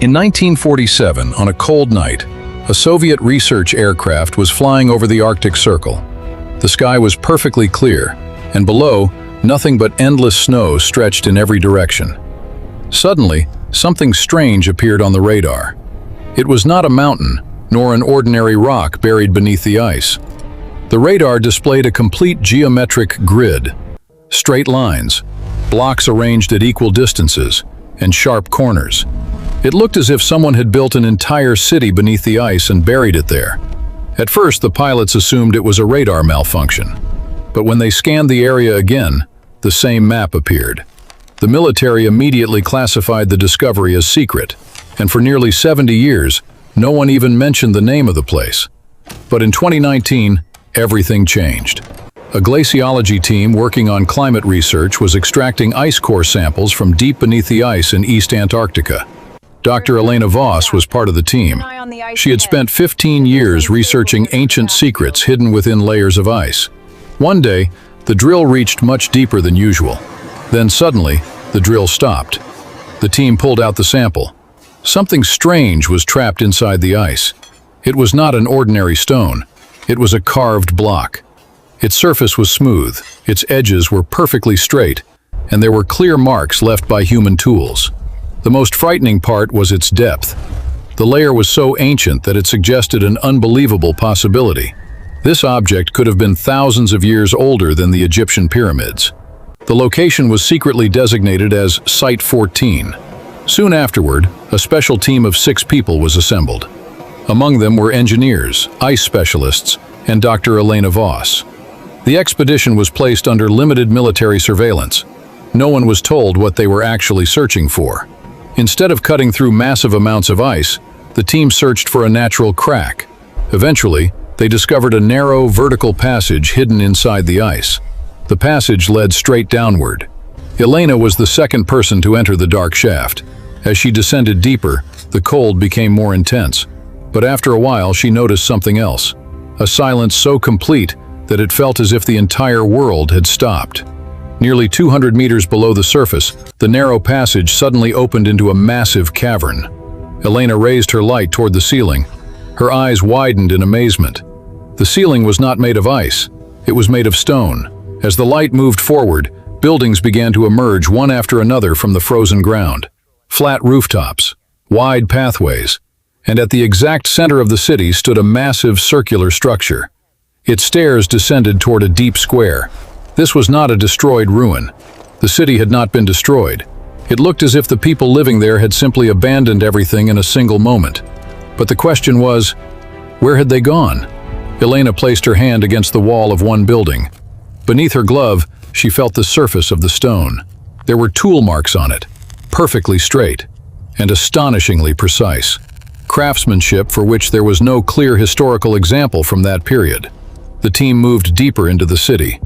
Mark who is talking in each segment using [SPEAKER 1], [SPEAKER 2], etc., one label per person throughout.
[SPEAKER 1] In 1947, on a cold night, a Soviet research aircraft was flying over the Arctic Circle. The sky was perfectly clear, and below, nothing but endless snow stretched in every direction. Suddenly, something strange appeared on the radar. It was not a mountain, nor an ordinary rock buried beneath the ice. The radar displayed a complete geometric grid, straight lines, blocks arranged at equal distances, and sharp corners. It looked as if someone had built an entire city beneath the ice and buried it there. At first, the pilots assumed it was a radar malfunction. But when they scanned the area again, the same map appeared. The military immediately classified the discovery as secret, and for nearly 70 years, no one even mentioned the name of the place. But in 2019, everything changed. A glaciology team working on climate research was extracting ice core samples from deep beneath the ice in East Antarctica. Dr. Elena Voss was part of the team. She had spent 15 years researching ancient secrets hidden within layers of ice. One day, the drill reached much deeper than usual. Then suddenly, the drill stopped. The team pulled out the sample. Something strange was trapped inside the ice. It was not an ordinary stone. It was a carved block. Its surface was smooth, its edges were perfectly straight, and there were clear marks left by human tools. The most frightening part was its depth. The layer was so ancient that it suggested an unbelievable possibility. This object could have been thousands of years older than the Egyptian pyramids. The location was secretly designated as Site 14. Soon afterward, a special team of 6 people was assembled. Among them were engineers, ice specialists, and Dr. Elena Voss. The expedition was placed under limited military surveillance. No one was told what they were actually searching for. Instead of cutting through massive amounts of ice, the team searched for a natural crack. Eventually, they discovered a narrow, vertical passage hidden inside the ice. The passage led straight downward. Elena was the second person to enter the dark shaft. As she descended deeper, the cold became more intense. But after a while, she noticed something else. A silence so complete that it felt as if the entire world had stopped. Nearly 200 meters below the surface, the narrow passage suddenly opened into a massive cavern. Elena raised her light toward the ceiling. Her eyes widened in amazement. The ceiling was not made of ice. It was made of stone. As the light moved forward, buildings began to emerge one after another from the frozen ground. Flat rooftops, wide pathways, and at the exact center of the city stood a massive circular structure. Its stairs descended toward a deep square. This was not a destroyed ruin. The city had not been destroyed. It looked as if the people living there had simply abandoned everything in a single moment. But the question was, where had they gone? Elena placed her hand against the wall of one building. Beneath her glove, she felt the surface of the stone. There were tool marks on it, perfectly straight, and astonishingly precise. Craftsmanship for which there was no clear historical example from that period. The team moved deeper into the city.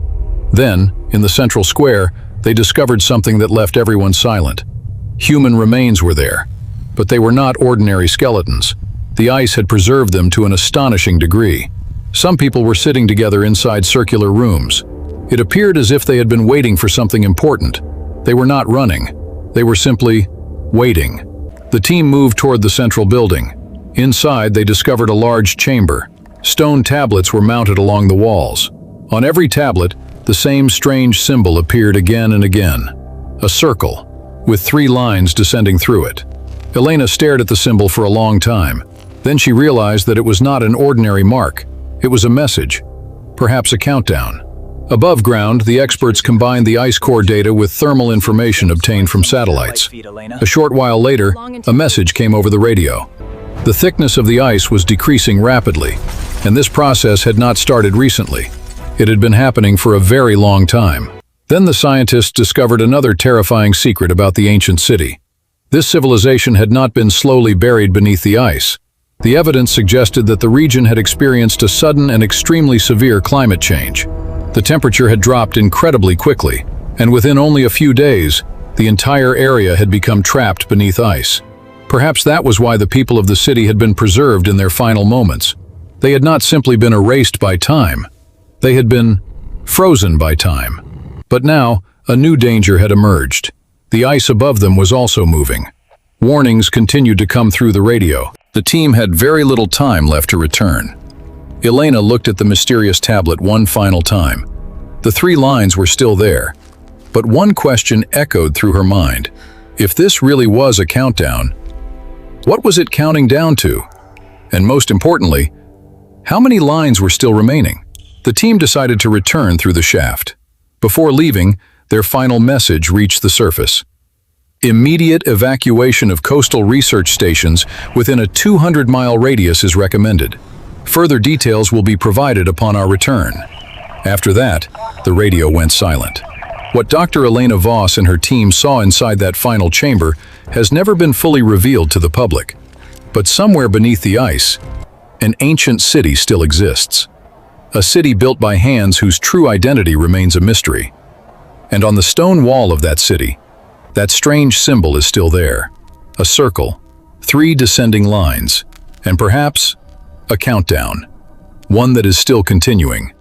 [SPEAKER 1] Then, in the central square, they discovered something that left everyone silent. Human remains were there, but they were not ordinary skeletons. The ice had preserved them to an astonishing degree. Some people were sitting together inside circular rooms. It appeared as if they had been waiting for something important. They were not running. They were simply waiting. The team moved toward the central building. Inside, they discovered a large chamber. Stone tablets were mounted along the walls. On every tablet, the same strange symbol appeared again and again. A circle, with 3 lines descending through it. Elena stared at the symbol for a long time. Then she realized that it was not an ordinary mark. It was a message, perhaps a countdown. Above ground, the experts combined the ice core data with thermal information obtained from satellites. A short while later, a message came over the radio. The thickness of the ice was decreasing rapidly, and this process had not started recently. It had been happening for a very long time. Then the scientists discovered another terrifying secret about the ancient city. This civilization had not been slowly buried beneath the ice. The evidence suggested that the region had experienced a sudden and extremely severe climate change. The temperature had dropped incredibly quickly, and within only a few days, the entire area had become trapped beneath ice. Perhaps that was why the people of the city had been preserved in their final moments. They had not simply been erased by time. They had been frozen by time. But now, a new danger had emerged. The ice above them was also moving. Warnings continued to come through the radio. The team had very little time left to return. Elena looked at the mysterious tablet one final time. The 3 lines were still there, but one question echoed through her mind. If this really was a countdown, what was it counting down to? And most importantly, how many lines were still remaining? The team decided to return through the shaft. Before leaving, their final message reached the surface. Immediate evacuation of coastal research stations within a 200-mile radius is recommended. Further details will be provided upon our return. After that, the radio went silent. What Dr. Elena Voss and her team saw inside that final chamber has never been fully revealed to the public. But somewhere beneath the ice, an ancient city still exists. A city built by hands whose true identity remains a mystery. And on the stone wall of that city, that strange symbol is still there. A circle, 3 descending lines, and perhaps a countdown. One that is still continuing.